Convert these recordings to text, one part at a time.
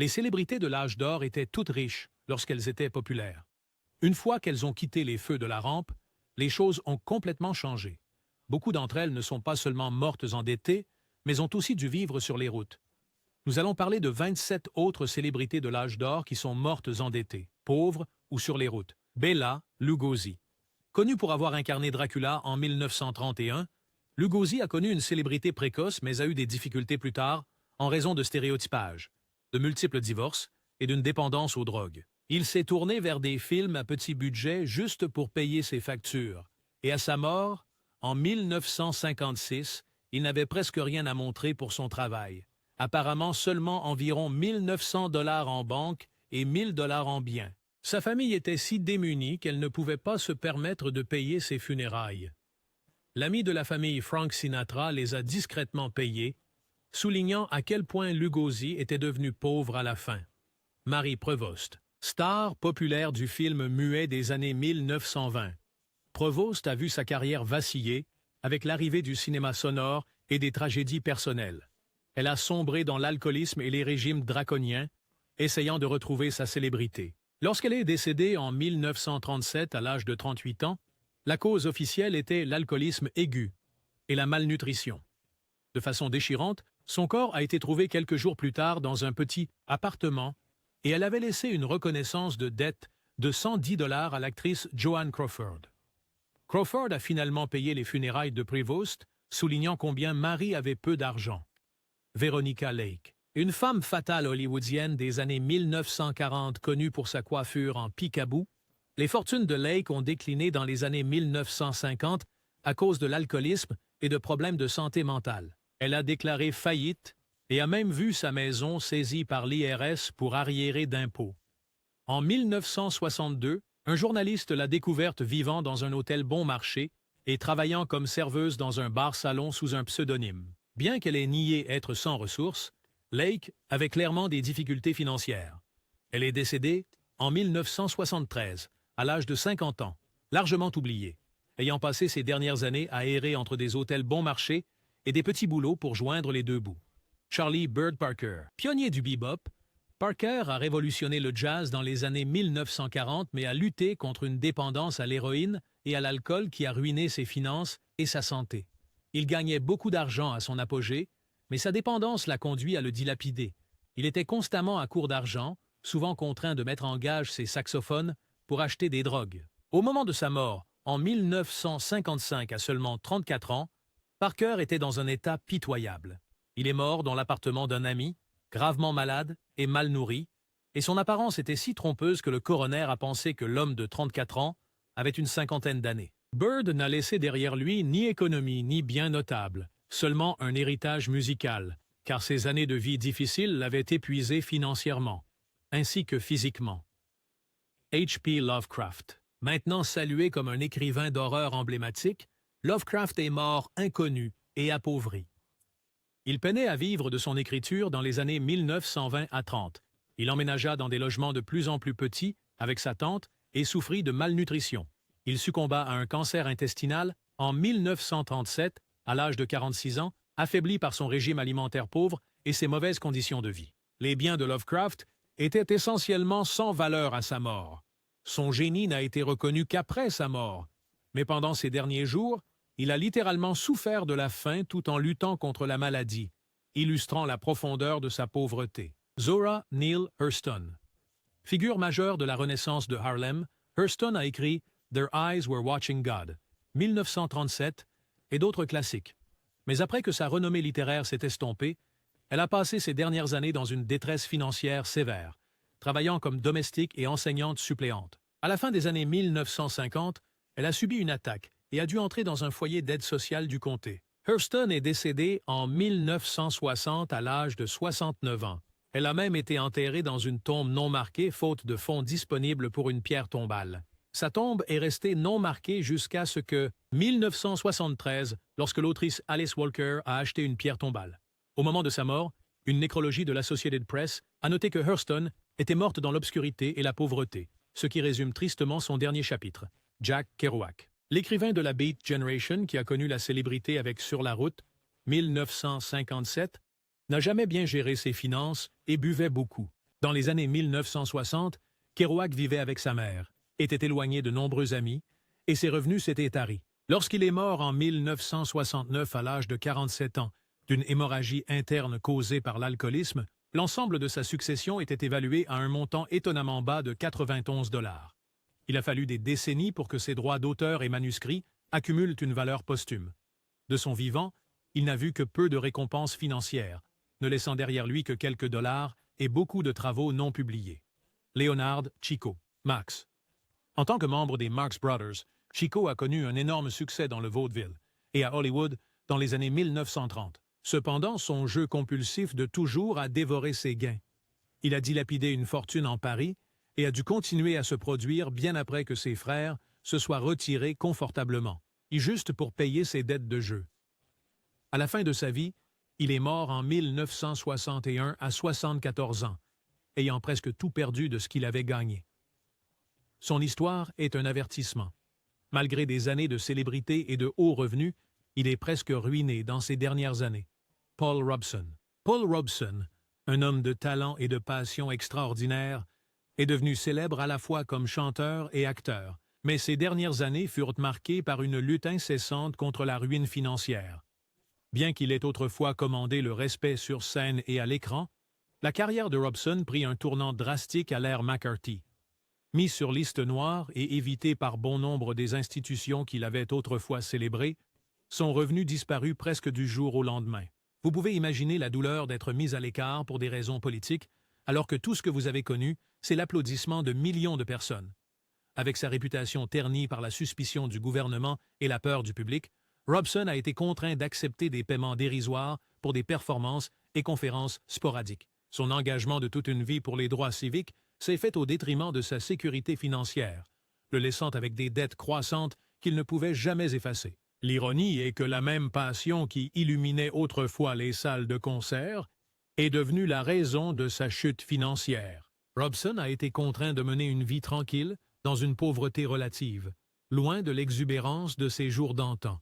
Les célébrités de l'âge d'or étaient toutes riches lorsqu'elles étaient populaires. Une fois qu'elles ont quitté les feux de la rampe, les choses ont complètement changé. Beaucoup d'entre elles ne sont pas seulement mortes endettées, mais ont aussi dû vivre sur les routes. Nous allons parler de 27 autres célébrités de l'âge d'or qui sont mortes endettées, pauvres ou sur les routes. Bela Lugosi. Connu pour avoir incarné Dracula en 1931, Lugosi a connu une célébrité précoce mais a eu des difficultés plus tard en raison de stéréotypage, de multiples divorces et d'une dépendance aux drogues. Il s'est tourné vers des films à petit budget juste pour payer ses factures. Et à sa mort, en 1956, il n'avait presque rien à montrer pour son travail. Apparemment seulement environ 1900 $ en banque et 1000 $ en biens. Sa famille était si démunie qu'elle ne pouvait pas se permettre de payer ses funérailles. L'ami de la famille Frank Sinatra les a discrètement payés, soulignant à quel point Lugosi était devenu pauvre à la fin. Marie Prevost. Star populaire du film muet des années 1920. Prevost a vu sa carrière vaciller avec l'arrivée du cinéma sonore et des tragédies personnelles. Elle a sombré dans l'alcoolisme et les régimes draconiens, essayant de retrouver sa célébrité. Lorsqu'elle est décédée en 1937 à l'âge de 38 ans, la cause officielle était l'alcoolisme aigu et la malnutrition. De façon déchirante, son corps a été trouvé quelques jours plus tard dans un petit appartement et elle avait laissé une reconnaissance de dette de 110 $ à l'actrice Joan Crawford. Crawford a finalement payé les funérailles de Prevost, soulignant combien Marie avait peu d'argent. Veronica Lake. Une femme fatale hollywoodienne des années 1940 connue pour sa coiffure en picabou, les fortunes de Lake ont décliné dans les années 1950 à cause de l'alcoolisme et de problèmes de santé mentale. Elle a déclaré faillite et a même vu sa maison saisie par l'IRS pour arriérés d'impôts. En 1962, un journaliste l'a découverte vivant dans un hôtel bon marché et travaillant comme serveuse dans un bar-salon sous un pseudonyme. Bien qu'elle ait nié être sans ressources, Lake avait clairement des difficultés financières. Elle est décédée en 1973, à l'âge de 50 ans, largement oubliée, ayant passé ses dernières années à errer entre des hôtels bon marché et des petits boulots pour joindre les deux bouts. Charlie Bird Parker. Pionnier du bebop, Parker a révolutionné le jazz dans les années 1940 mais a lutté contre une dépendance à l'héroïne et à l'alcool qui a ruiné ses finances et sa santé. Il gagnait beaucoup d'argent à son apogée, mais sa dépendance l'a conduit à le dilapider. Il était constamment à court d'argent, souvent contraint de mettre en gage ses saxophones pour acheter des drogues. Au moment de sa mort, en 1955 à seulement 34 ans, Parker était dans un état pitoyable. Il est mort dans l'appartement d'un ami, gravement malade et mal nourri, et son apparence était si trompeuse que le coroner a pensé que l'homme de 34 ans avait une cinquantaine d'années. Bird n'a laissé derrière lui ni économie ni bien notable, seulement un héritage musical, car ses années de vie difficiles l'avaient épuisé financièrement, ainsi que physiquement. H.P. Lovecraft. Maintenant salué comme un écrivain d'horreur emblématique, Lovecraft est mort inconnu et appauvri. Il peinait à vivre de son écriture dans les années 1920 à 30. Il emménagea dans des logements de plus en plus petits avec sa tante et souffrit de malnutrition. Il succomba à un cancer intestinal en 1937, à l'âge de 46 ans, affaibli par son régime alimentaire pauvre et ses mauvaises conditions de vie. Les biens de Lovecraft étaient essentiellement sans valeur à sa mort. Son génie n'a été reconnu qu'après sa mort, mais pendant ses derniers jours, il a littéralement souffert de la faim tout en luttant contre la maladie, illustrant la profondeur de sa pauvreté. Zora Neale Hurston. Figure majeure de la Renaissance de Harlem, Hurston a écrit « Their Eyes Were Watching God » 1937 et d'autres classiques. Mais après que sa renommée littéraire s'est estompée, elle a passé ses dernières années dans une détresse financière sévère, travaillant comme domestique et enseignante suppléante. À la fin des années 1950, elle a subi une attaque et a dû entrer dans un foyer d'aide sociale du comté. Hurston est décédée en 1960 à l'âge de 69 ans. Elle a même été enterrée dans une tombe non marquée faute de fonds disponibles pour une pierre tombale. Sa tombe est restée non marquée jusqu'à ce que 1973, lorsque l'autrice Alice Walker a acheté une pierre tombale. Au moment de sa mort, une nécrologie de l'Associated Press a noté que Hurston était morte dans l'obscurité et la pauvreté, ce qui résume tristement son dernier chapitre. Jack Kerouac. L'écrivain de la Beat Generation qui a connu la célébrité avec Sur la route, 1957, n'a jamais bien géré ses finances et buvait beaucoup. Dans les années 1960, Kerouac vivait avec sa mère, était éloigné de nombreux amis, et ses revenus s'étaient taris. Lorsqu'il est mort en 1969 à l'âge de 47 ans, d'une hémorragie interne causée par l'alcoolisme, l'ensemble de sa succession était évalué à un montant étonnamment bas de 91 $. Il a fallu des décennies pour que ses droits d'auteur et manuscrits accumulent une valeur posthume. De son vivant, il n'a vu que peu de récompenses financières, ne laissant derrière lui que quelques dollars et beaucoup de travaux non publiés. Leonard Chico, Max. En tant que membre des Marx Brothers, Chico a connu un énorme succès dans le vaudeville et à Hollywood dans les années 1930. Cependant, son jeu compulsif de toujours a dévoré ses gains. Il a dilapidé une fortune en Paris et a dû continuer à se produire bien après que ses frères se soient retirés confortablement, et juste pour payer ses dettes de jeu. À la fin de sa vie, il est mort en 1961 à 74 ans, ayant presque tout perdu de ce qu'il avait gagné. Son histoire est un avertissement. Malgré des années de célébrité et de hauts revenus, il est presque ruiné dans ses dernières années. Paul Robeson. Paul Robeson, un homme de talent et de passion extraordinaire, est devenu célèbre à la fois comme chanteur et acteur, mais ses dernières années furent marquées par une lutte incessante contre la ruine financière. Bien qu'il ait autrefois commandé le respect sur scène et à l'écran, la carrière de Robeson prit un tournant drastique à l'ère McCarthy. Mis sur liste noire et évité par bon nombre des institutions qu'il avait autrefois célébrées, son revenu disparut presque du jour au lendemain. Vous pouvez imaginer la douleur d'être mis à l'écart pour des raisons politiques, alors que tout ce que vous avez connu, c'est l'applaudissement de millions de personnes. Avec sa réputation ternie par la suspicion du gouvernement et la peur du public, Robeson a été contraint d'accepter des paiements dérisoires pour des performances et conférences sporadiques. Son engagement de toute une vie pour les droits civiques s'est fait au détriment de sa sécurité financière, le laissant avec des dettes croissantes qu'il ne pouvait jamais effacer. L'ironie est que la même passion qui illuminait autrefois les salles de concert est devenue la raison de sa chute financière. Robeson a été contraint de mener une vie tranquille dans une pauvreté relative, loin de l'exubérance de ses jours d'antan.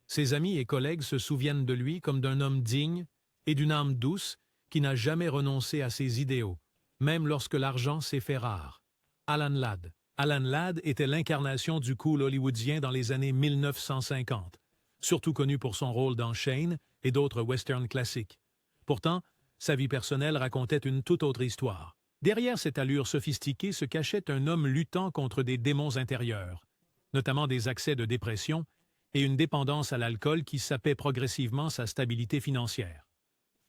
Ses amis et collègues se souviennent de lui comme d'un homme digne et d'une âme douce qui n'a jamais renoncé à ses idéaux, même lorsque l'argent s'est fait rare. Alan Ladd. Alan Ladd était l'incarnation du cool hollywoodien dans les années 1950, surtout connu pour son rôle dans Shane et d'autres westerns classiques. Pourtant, sa vie personnelle racontait une toute autre histoire. Derrière cette allure sophistiquée se cachait un homme luttant contre des démons intérieurs, notamment des accès de dépression et une dépendance à l'alcool qui sapait progressivement sa stabilité financière.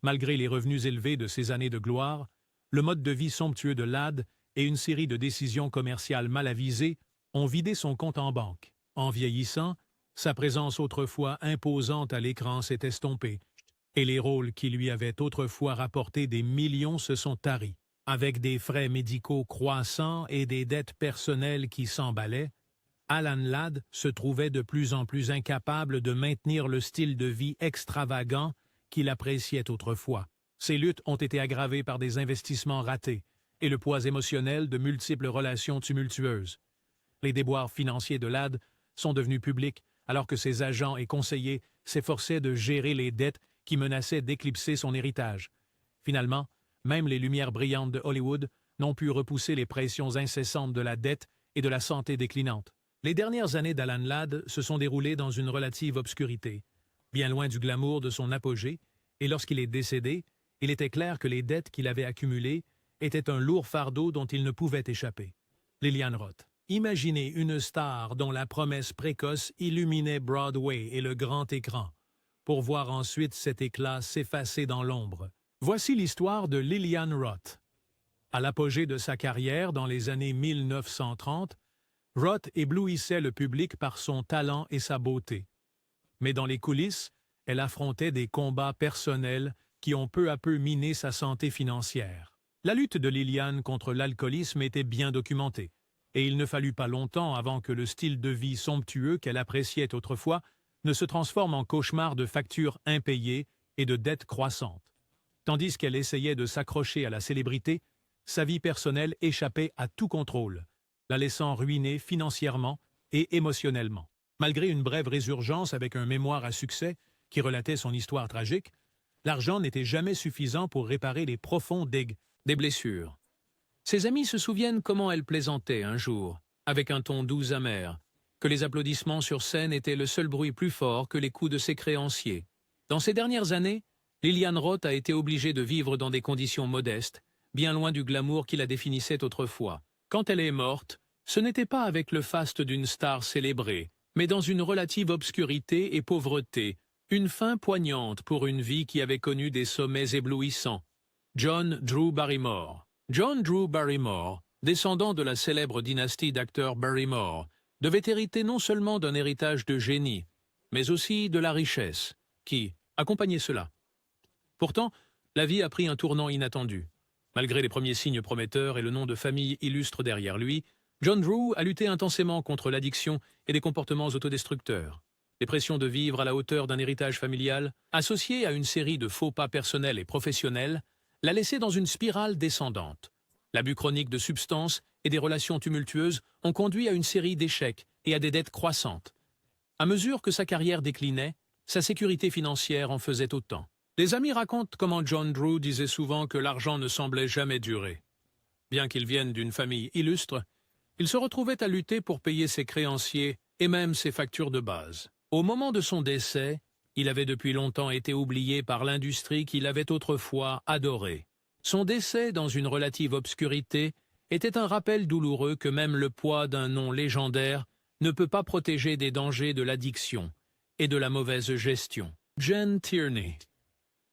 Malgré les revenus élevés de ses années de gloire, le mode de vie somptueux de Ladd et une série de décisions commerciales mal avisées ont vidé son compte en banque. En vieillissant, sa présence autrefois imposante à l'écran s'est estompée, et les rôles qui lui avaient autrefois rapporté des millions se sont taris. Avec des frais médicaux croissants et des dettes personnelles qui s'emballaient, Alan Ladd se trouvait de plus en plus incapable de maintenir le style de vie extravagant qu'il appréciait autrefois. Ses luttes ont été aggravées par des investissements ratés et le poids émotionnel de multiples relations tumultueuses. Les déboires financiers de Ladd sont devenus publics alors que ses agents et conseillers s'efforçaient de gérer les dettes qui menaçaient d'éclipser son héritage. Finalement, même les lumières brillantes de Hollywood n'ont pu repousser les pressions incessantes de la dette et de la santé déclinante. Les dernières années d'Alan Ladd se sont déroulées dans une relative obscurité, bien loin du glamour de son apogée, et lorsqu'il est décédé, il était clair que les dettes qu'il avait accumulées étaient un lourd fardeau dont il ne pouvait échapper. Lillian Roth. Imaginez une star dont la promesse précoce illuminait Broadway et le grand écran, pour voir ensuite cet éclat s'effacer dans l'ombre. Voici l'histoire de Lillian Roth. À l'apogée de sa carrière dans les années 1930, Roth éblouissait le public par son talent et sa beauté. Mais dans les coulisses, elle affrontait des combats personnels qui ont peu à peu miné sa santé financière. La lutte de Lillian contre l'alcoolisme était bien documentée, et il ne fallut pas longtemps avant que le style de vie somptueux qu'elle appréciait autrefois ne se transforme en cauchemar de factures impayées et de dettes croissantes. Tandis qu'elle essayait de s'accrocher à la célébrité, sa vie personnelle échappait à tout contrôle, la laissant ruinée financièrement et émotionnellement. Malgré une brève résurgence avec un mémoire à succès qui relatait son histoire tragique, l'argent n'était jamais suffisant pour réparer les profonds dégâts des blessures. Ses amis se souviennent comment elle plaisantait un jour, avec un ton doux amer, que les applaudissements sur scène étaient le seul bruit plus fort que les coups de ses créanciers. Dans ces dernières années, Liliane Roth a été obligée de vivre dans des conditions modestes, bien loin du glamour qui la définissait autrefois. Quand elle est morte, ce n'était pas avec le faste d'une star célébrée, mais dans une relative obscurité et pauvreté, une fin poignante pour une vie qui avait connu des sommets éblouissants. John Drew Barrymore. John Drew Barrymore, descendant de la célèbre dynastie d'acteurs Barrymore, devait hériter non seulement d'un héritage de génie, mais aussi de la richesse, qui accompagnait cela. Pourtant, la vie a pris un tournant inattendu. Malgré les premiers signes prometteurs et le nom de famille illustre derrière lui, John Drew a lutté intensément contre l'addiction et des comportements autodestructeurs. Les pressions de vivre à la hauteur d'un héritage familial, associé à une série de faux pas personnels et professionnels, l'a laissé dans une spirale descendante. L'abus chronique de substances et des relations tumultueuses ont conduit à une série d'échecs et à des dettes croissantes. À mesure que sa carrière déclinait, sa sécurité financière en faisait autant. Des amis racontent comment John Drew disait souvent que l'argent ne semblait jamais durer. Bien qu'il vienne d'une famille illustre, il se retrouvait à lutter pour payer ses créanciers et même ses factures de base. Au moment de son décès, il avait depuis longtemps été oublié par l'industrie qu'il avait autrefois adorée. Son décès dans une relative obscurité était un rappel douloureux que même le poids d'un nom légendaire ne peut pas protéger des dangers de l'addiction et de la mauvaise gestion. Jane Tierney.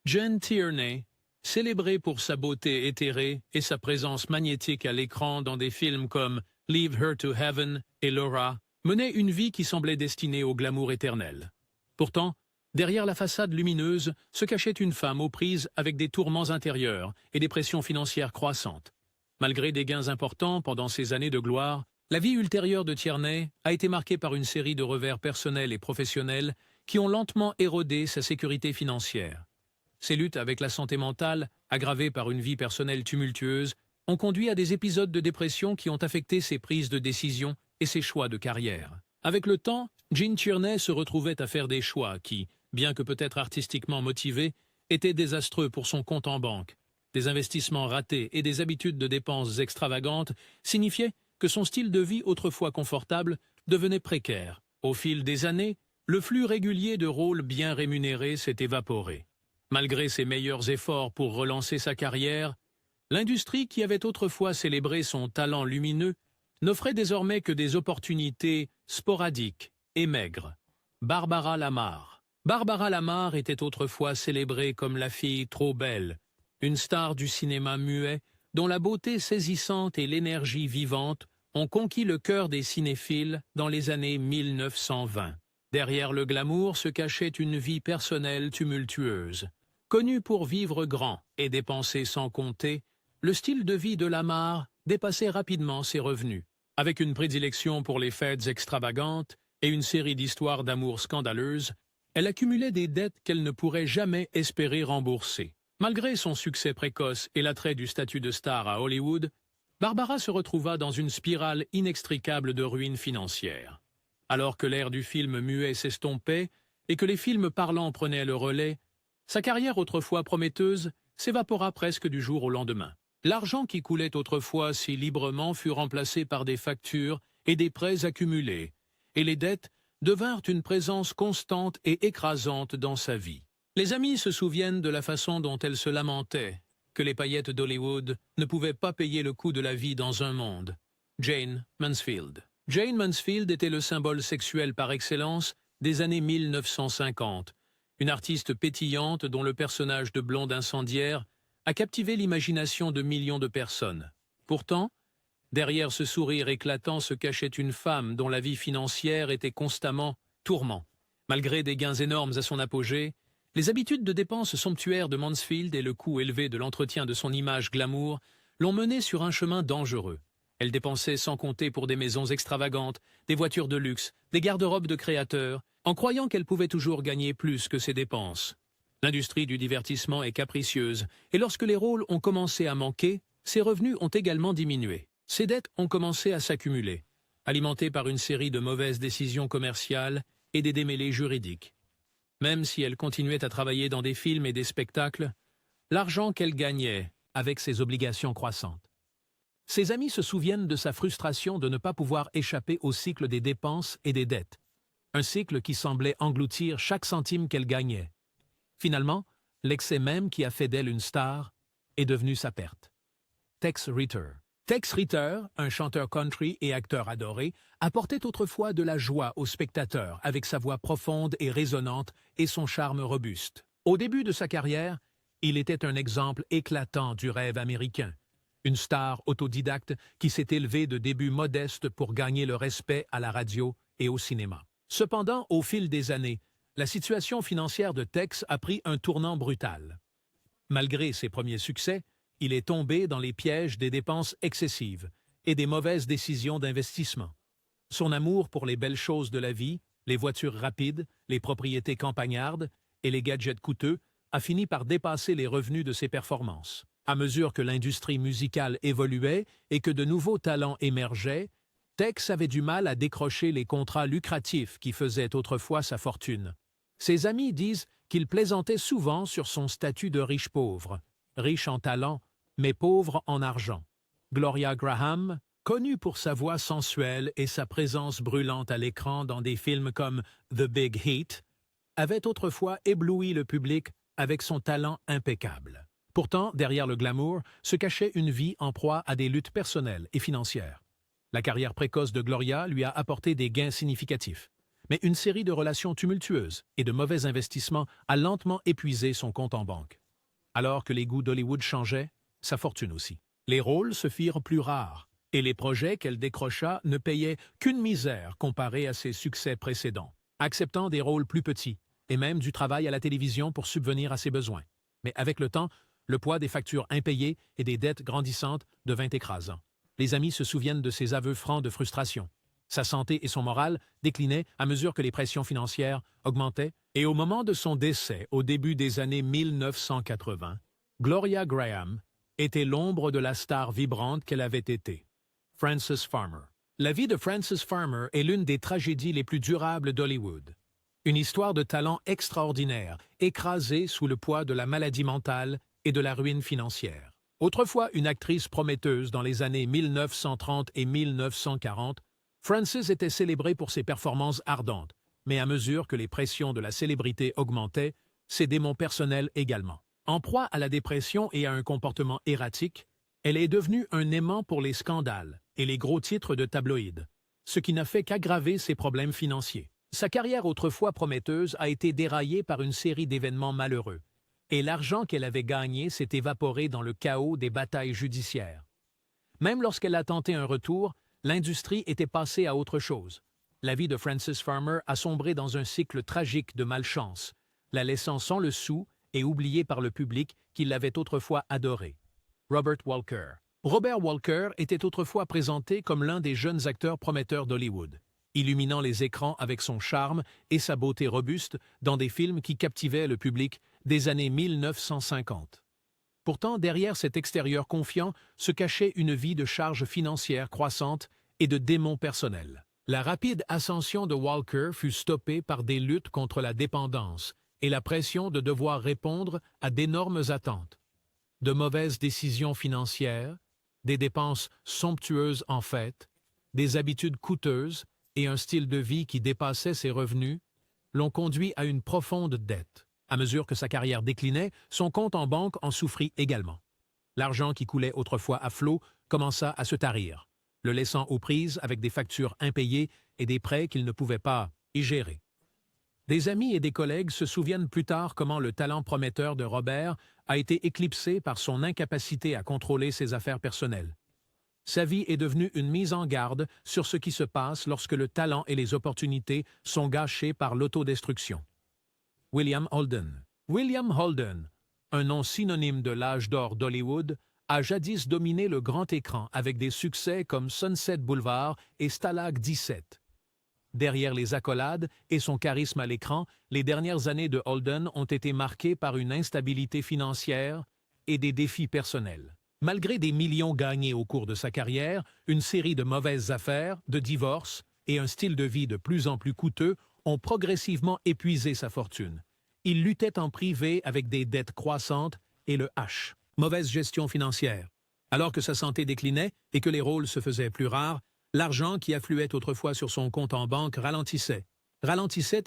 Jane Tierney, célébrée pour sa beauté éthérée et sa présence magnétique à l'écran dans des films comme Leave Her to Heaven et Laura, menait une vie qui semblait destinée au glamour éternel. Pourtant, derrière la façade lumineuse se cachait une femme aux prises avec des tourments intérieurs et des pressions financières croissantes. Malgré des gains importants pendant ces années de gloire, la vie ultérieure de Tierney a été marquée par une série de revers personnels et professionnels qui ont lentement érodé sa sécurité financière. Ces luttes avec la santé mentale, aggravées par une vie personnelle tumultueuse, ont conduit à des épisodes de dépression qui ont affecté ses prises de décision et ses choix de carrière. Avec le temps, Jane Tierney se retrouvait à faire des choix qui, bien que peut-être artistiquement motivés, étaient désastreux pour son compte en banque. Des investissements ratés et des habitudes de dépenses extravagantes signifiaient que son style de vie autrefois confortable devenait précaire. Au fil des années, le flux régulier de rôles bien rémunérés s'est évaporé. Malgré ses meilleurs efforts pour relancer sa carrière, l'industrie qui avait autrefois célébré son talent lumineux n'offrait désormais que des opportunités sporadiques et maigres. Barbara Lamar. Barbara Lamar était autrefois célébrée comme la fille trop belle, une star du cinéma muet dont la beauté saisissante et l'énergie vivante ont conquis le cœur des cinéphiles dans les années 1920. Derrière le glamour se cachait une vie personnelle tumultueuse. Connue pour vivre grand et dépenser sans compter, le style de vie de Lamar dépassait rapidement ses revenus. Avec une prédilection pour les fêtes extravagantes et une série d'histoires d'amour scandaleuses, elle accumulait des dettes qu'elle ne pourrait jamais espérer rembourser. Malgré son succès précoce et l'attrait du statut de star à Hollywood, Barbara se retrouva dans une spirale inextricable de ruines financières. Alors que l'ère du film muet s'estompait et que les films parlants prenaient le relais, sa carrière autrefois prometteuse s'évapora presque du jour au lendemain. L'argent qui coulait autrefois si librement fut remplacé par des factures et des prêts accumulés, et les dettes devinrent une présence constante et écrasante dans sa vie. Les amis se souviennent de la façon dont elle se lamentait, que les paillettes d'Hollywood ne pouvaient pas payer le coût de la vie dans un monde. Jayne Mansfield. Jayne Mansfield était le symbole sexuel par excellence des années 1950, une artiste pétillante dont le personnage de blonde incendiaire a captivé l'imagination de millions de personnes. Pourtant, derrière ce sourire éclatant se cachait une femme dont la vie financière était constamment tourment. Malgré des gains énormes à son apogée, les habitudes de dépenses somptuaires de Mansfield et le coût élevé de l'entretien de son image glamour l'ont menée sur un chemin dangereux. Elle dépensait sans compter pour des maisons extravagantes, des voitures de luxe, des garde-robes de créateurs, en croyant qu'elle pouvait toujours gagner plus que ses dépenses. L'industrie du divertissement est capricieuse, et lorsque les rôles ont commencé à manquer, ses revenus ont également diminué. Ses dettes ont commencé à s'accumuler, alimentées par une série de mauvaises décisions commerciales et des démêlés juridiques. Même si elle continuait à travailler dans des films et des spectacles, l'argent qu'elle gagnait avec ses obligations croissantes Ses amis se souviennent de sa frustration de ne pas pouvoir échapper au cycle des dépenses et des dettes, un cycle qui semblait engloutir chaque centime qu'elle gagnait. Finalement, l'excès même qui a fait d'elle une star est devenu sa perte. Tex Ritter. Tex Ritter, un chanteur country et acteur adoré, apportait autrefois de la joie aux spectateurs avec sa voix profonde et résonnante et son charme robuste. Au début de sa carrière, il était un exemple éclatant du rêve américain. Une star autodidacte qui s'est élevée de débuts modestes pour gagner le respect à la radio et au cinéma. Cependant, au fil des années, la situation financière de Tex a pris un tournant brutal. Malgré ses premiers succès, il est tombé dans les pièges des dépenses excessives et des mauvaises décisions d'investissement. Son amour pour les belles choses de la vie, les voitures rapides, les propriétés campagnardes et les gadgets coûteux a fini par dépasser les revenus de ses performances. À mesure que l'industrie musicale évoluait et que de nouveaux talents émergeaient, Tex avait du mal à décrocher les contrats lucratifs qui faisaient autrefois sa fortune. Ses amis disent qu'il plaisantait souvent sur son statut de riche pauvre, riche en talent, mais pauvre en argent. Gloria Graham, connue pour sa voix sensuelle et sa présence brûlante à l'écran dans des films comme The Big Heat, avait autrefois ébloui le public avec son talent impeccable. Pourtant, derrière le glamour, se cachait une vie en proie à des luttes personnelles et financières. La carrière précoce de Gloria lui a apporté des gains significatifs. Mais une série de relations tumultueuses et de mauvais investissements a lentement épuisé son compte en banque. Alors que les goûts d'Hollywood changeaient, sa fortune aussi. Les rôles se firent plus rares, et les projets qu'elle décrocha ne payaient qu'une misère comparée à ses succès précédents, acceptant des rôles plus petits, et même du travail à la télévision pour subvenir à ses besoins. Mais avec le temps, le poids des factures impayées et des dettes grandissantes devint écrasant. Les amis se souviennent de ses aveux francs de frustration. Sa santé et son moral déclinaient à mesure que les pressions financières augmentaient, et au moment de son décès, au début des années 1980, Gloria Graham était l'ombre de la star vibrante qu'elle avait été. Frances Farmer. La vie de Frances Farmer est l'une des tragédies les plus durables d'Hollywood. Une histoire de talent extraordinaire, écrasée sous le poids de la maladie mentale et de la ruine financière. Autrefois une actrice prometteuse dans les années 1930 et 1940, Frances était célébrée pour ses performances ardentes, mais à mesure que les pressions de la célébrité augmentaient, ses démons personnels également. En proie à la dépression et à un comportement erratique, elle est devenue un aimant pour les scandales et les gros titres de tabloïds, ce qui n'a fait qu'aggraver ses problèmes financiers. Sa carrière autrefois prometteuse a été déraillée par une série d'événements malheureux, et l'argent qu'elle avait gagné s'est évaporé dans le chaos des batailles judiciaires. Même lorsqu'elle a tenté un retour, l'industrie était passée à autre chose. La vie de Frances Farmer a sombré dans un cycle tragique de malchance, la laissant sans le sou et oubliée par le public qui l'avait autrefois adorée. Robert Walker. Robert Walker était autrefois présenté comme l'un des jeunes acteurs prometteurs d'Hollywood, illuminant les écrans avec son charme et sa beauté robuste dans des films qui captivaient le public des années 1950. Pourtant, derrière cet extérieur confiant se cachait une vie de charges financières croissantes et de démons personnels. La rapide ascension de Walker fut stoppée par des luttes contre la dépendance et la pression de devoir répondre à d'énormes attentes. De mauvaises décisions financières, des dépenses somptueuses en fait, des habitudes coûteuses et un style de vie qui dépassait ses revenus l'ont conduit à une profonde dette. À mesure que sa carrière déclinait, son compte en banque en souffrit également. L'argent qui coulait autrefois à flot commença à se tarir, le laissant aux prises avec des factures impayées et des prêts qu'il ne pouvait pas y gérer. Des amis et des collègues se souviennent plus tard comment le talent prometteur de Robert a été éclipsé par son incapacité à contrôler ses affaires personnelles. Sa vie est devenue une mise en garde sur ce qui se passe lorsque le talent et les opportunités sont gâchés par l'autodestruction. William Holden. William Holden, un nom synonyme de l'âge d'or d'Hollywood, a jadis dominé le grand écran avec des succès comme Sunset Boulevard et Stalag 17. Derrière les accolades et son charisme à l'écran, les dernières années de Holden ont été marquées par une instabilité financière et des défis personnels. Malgré des millions gagnés au cours de sa carrière, une série de mauvaises affaires, de divorces et un style de vie de plus en plus coûteux ont progressivement épuisé sa fortune. Il luttait en privé avec des dettes croissantes et le H. Mauvaise gestion financière. Alors que sa santé déclinait et que les rôles se faisaient plus rares, l'argent qui affluait autrefois sur son compte en banque ralentissait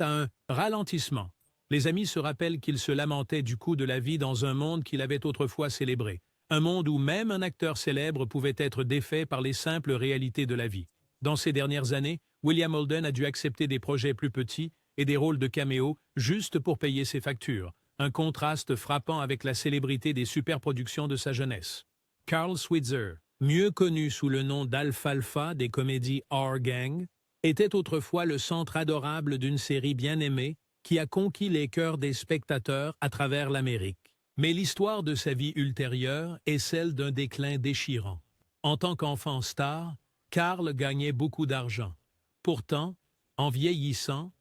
à un ralentissement. Les amis se rappellent qu'il se lamentait du coût de la vie dans un monde qu'il avait autrefois célébré. Un monde où même un acteur célèbre pouvait être défait par les simples réalités de la vie. Dans ces dernières années, William Holden a dû accepter des projets plus petits et des rôles de caméo juste pour payer ses factures, un contraste frappant avec la célébrité des superproductions de sa jeunesse. Carl Switzer, mieux connu sous le nom d'Alfalfa des comédies Our Gang, était autrefois le centre adorable d'une série bien aimée qui a conquis les cœurs des spectateurs à travers l'Amérique. Mais l'histoire de sa vie ultérieure est celle d'un déclin déchirant. En tant qu'enfant star, Carl gagnait beaucoup d'argent. Pourtant, en vieillissant,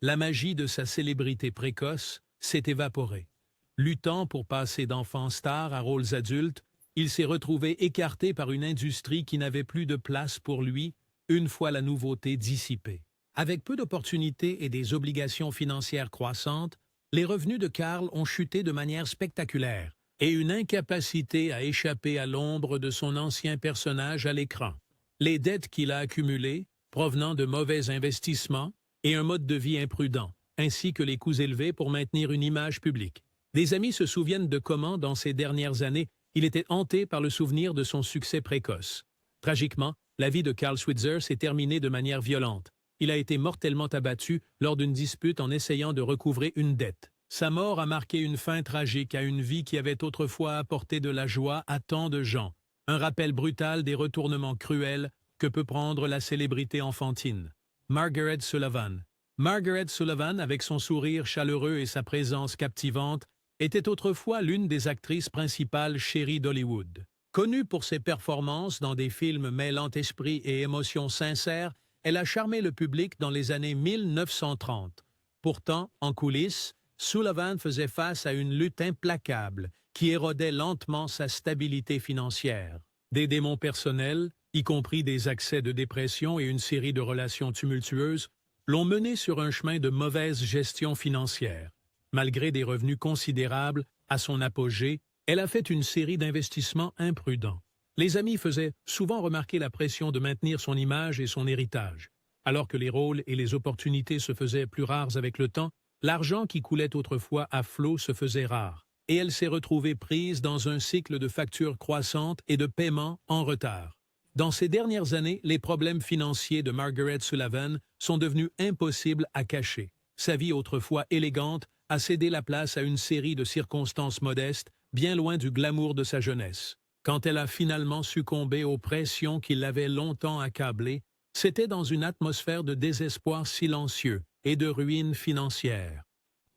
la magie de sa célébrité précoce s'est évaporée. Luttant pour passer d'enfant star à rôles adultes, il s'est retrouvé écarté par une industrie qui n'avait plus de place pour lui une fois la nouveauté dissipée. Avec peu d'opportunités et des obligations financières croissantes, les revenus de Carl ont chuté de manière spectaculaire et une incapacité à échapper à l'ombre de son ancien personnage à l'écran. Les dettes qu'il a accumulées, provenant de mauvais investissements et un mode de vie imprudent, ainsi que les coûts élevés pour maintenir une image publique. Des amis se souviennent de comment, dans ces dernières années, il était hanté par le souvenir de son succès précoce. Tragiquement, la vie de Carl Switzer s'est terminée de manière violente. Il a été mortellement abattu lors d'une dispute en essayant de recouvrer une dette. Sa mort a marqué une fin tragique à une vie qui avait autrefois apporté de la joie à tant de gens. Un rappel brutal des retournements cruels que peut prendre la célébrité enfantine. Margaret Sullivan. Margaret Sullivan, avec son sourire chaleureux et sa présence captivante, était autrefois l'une des actrices principales chéries d'Hollywood. Connue pour ses performances dans des films mêlant esprit et émotions sincères, elle a charmé le public dans les années 1930. Pourtant, en coulisses, Sullivan faisait face à une lutte implacable qui érodait lentement sa stabilité financière. Des démons personnels, y compris des accès de dépression et une série de relations tumultueuses, l'ont menée sur un chemin de mauvaise gestion financière. Malgré des revenus considérables, à son apogée, elle a fait une série d'investissements imprudents. Les amis faisaient souvent remarquer la pression de maintenir son image et son héritage. Alors que les rôles et les opportunités se faisaient plus rares avec le temps, l'argent qui coulait autrefois à flot se faisait rare, et elle s'est retrouvée prise dans un cycle de factures croissantes et de paiements en retard. Dans ces dernières années, les problèmes financiers de Margaret Sullivan sont devenus impossibles à cacher. Sa vie autrefois élégante a cédé la place à une série de circonstances modestes, bien loin du glamour de sa jeunesse. Quand elle a finalement succombé aux pressions qui l'avaient longtemps accablée, c'était dans une atmosphère de désespoir silencieux et de ruine financière.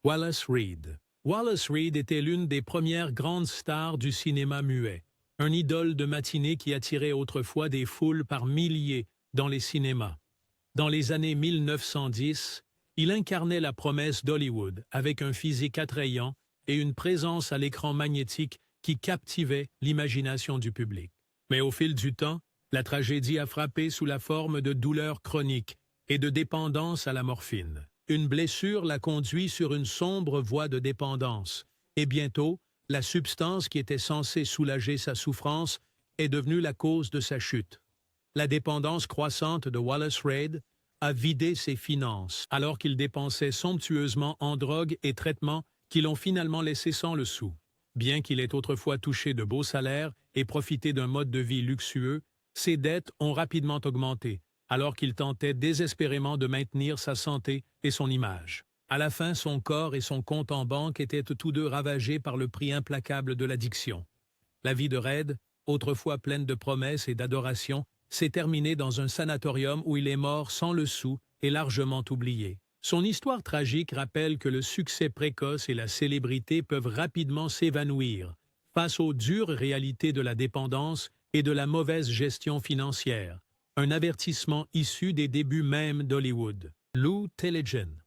Wallace Reed. Wallace Reed était l'une des premières grandes stars du cinéma muet, un idole de matinée qui attirait autrefois des foules par milliers dans les cinémas. Dans les années 1910, il incarnait la promesse d'Hollywood avec un physique attrayant et une présence à l'écran magnétique qui captivait l'imagination du public. Mais au fil du temps, la tragédie a frappé sous la forme de douleurs chroniques et de dépendance à la morphine. Une blessure l'a conduit sur une sombre voie de dépendance, et bientôt, la substance qui était censée soulager sa souffrance est devenue la cause de sa chute. La dépendance croissante de Wallace Reed a vidé ses finances, alors qu'il dépensait somptueusement en drogue et traitements qui l'ont finalement laissé sans le sou. Bien qu'il ait autrefois touché de beaux salaires et profité d'un mode de vie luxueux, ses dettes ont rapidement augmenté, alors qu'il tentait désespérément de maintenir sa santé et son image. À la fin, son corps et son compte en banque étaient tous deux ravagés par le prix implacable de l'addiction. La vie de Reed, autrefois pleine de promesses et d'adoration, s'est terminée dans un sanatorium où il est mort sans le sou et largement oublié. Son histoire tragique rappelle que le succès précoce et la célébrité peuvent rapidement s'évanouir face aux dures réalités de la dépendance et de la mauvaise gestion financière, un avertissement issu des débuts même d'Hollywood. Lou Tillegen.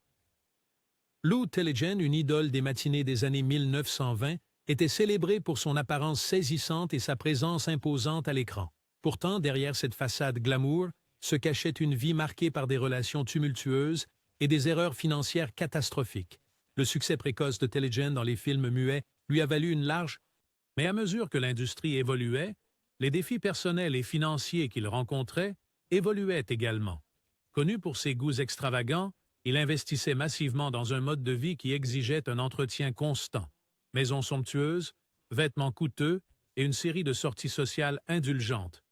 Lou Tillegen, une idole des matinées des années 1920, était célébrée pour son apparence saisissante et sa présence imposante à l'écran. Pourtant, derrière cette façade glamour, se cachait une vie marquée par des relations tumultueuses et des erreurs financières catastrophiques. Le succès précoce de Tillegen dans les films muets lui a valu une large... Mais à mesure que l'industrie évoluait, Les défis personnels et financiers qu'il rencontrait évoluaient également. Connu pour ses goûts extravagants, il investissait massivement dans un mode de vie qui exigeait un entretien constant. Maisons somptueuses, vêtements coûteux et une série de sorties sociales indulgentes.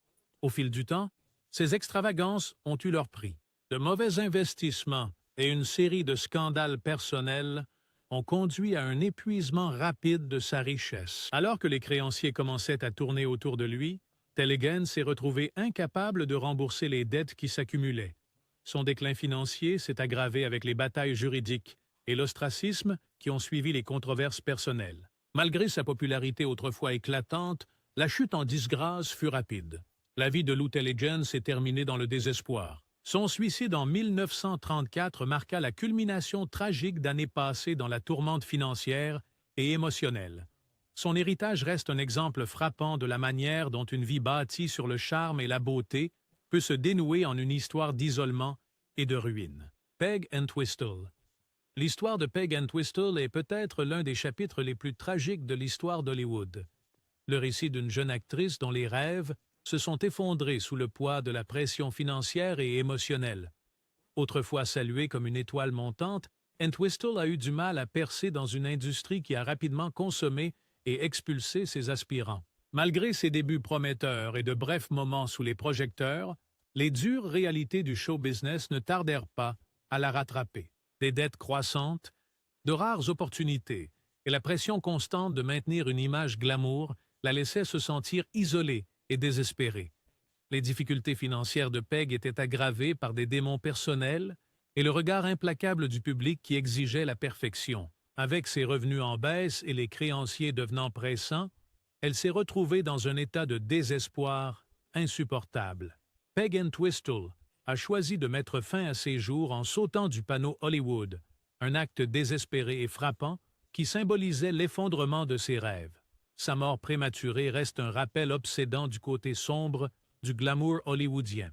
Au fil du temps, ces extravagances ont eu leur prix. De mauvais investissements et une série de scandales personnels ont conduit à un épuisement rapide de sa richesse. Alors que les créanciers commençaient à tourner autour de lui, Tellegen s'est retrouvé incapable de rembourser les dettes qui s'accumulaient. Son déclin financier s'est aggravé avec les batailles juridiques et l'ostracisme qui ont suivi les controverses personnelles. Malgré sa popularité autrefois éclatante, la chute en disgrâce fut rapide. La vie de Lou Tellegen s'est terminée dans le désespoir. Son suicide en 1934 marqua la culmination tragique d'années passées dans la tourmente financière et émotionnelle. Son héritage reste un exemple frappant de la manière dont une vie bâtie sur le charme et la beauté peut se dénouer en une histoire d'isolement et de ruine. Peg Entwistle. L'histoire de Peg Entwistle est peut-être l'un des chapitres les plus tragiques de l'histoire d'Hollywood. Le récit d'une jeune actrice dont les rêves se sont effondrés sous le poids de la pression financière et émotionnelle. Autrefois saluée comme une étoile montante, Entwistle a eu du mal à percer dans une industrie qui a rapidement consommé et expulsé ses aspirants. Malgré ses débuts prometteurs et de brefs moments sous les projecteurs, les dures réalités du show business ne tardèrent pas à la rattraper. Des dettes croissantes, de rares opportunités et la pression constante de maintenir une image glamour la laissaient se sentir isolée et désespérée. Les difficultés financières de Peg étaient aggravées par des démons personnels et le regard implacable du public qui exigeait la perfection. Avec ses revenus en baisse et les créanciers devenant pressants, elle s'est retrouvée dans un état de désespoir insupportable. Peg Entwistle a choisi de mettre fin à ses jours en sautant du panneau Hollywood, un acte désespéré et frappant qui symbolisait l'effondrement de ses rêves. Sa mort prématurée reste un rappel obsédant du côté sombre du glamour hollywoodien.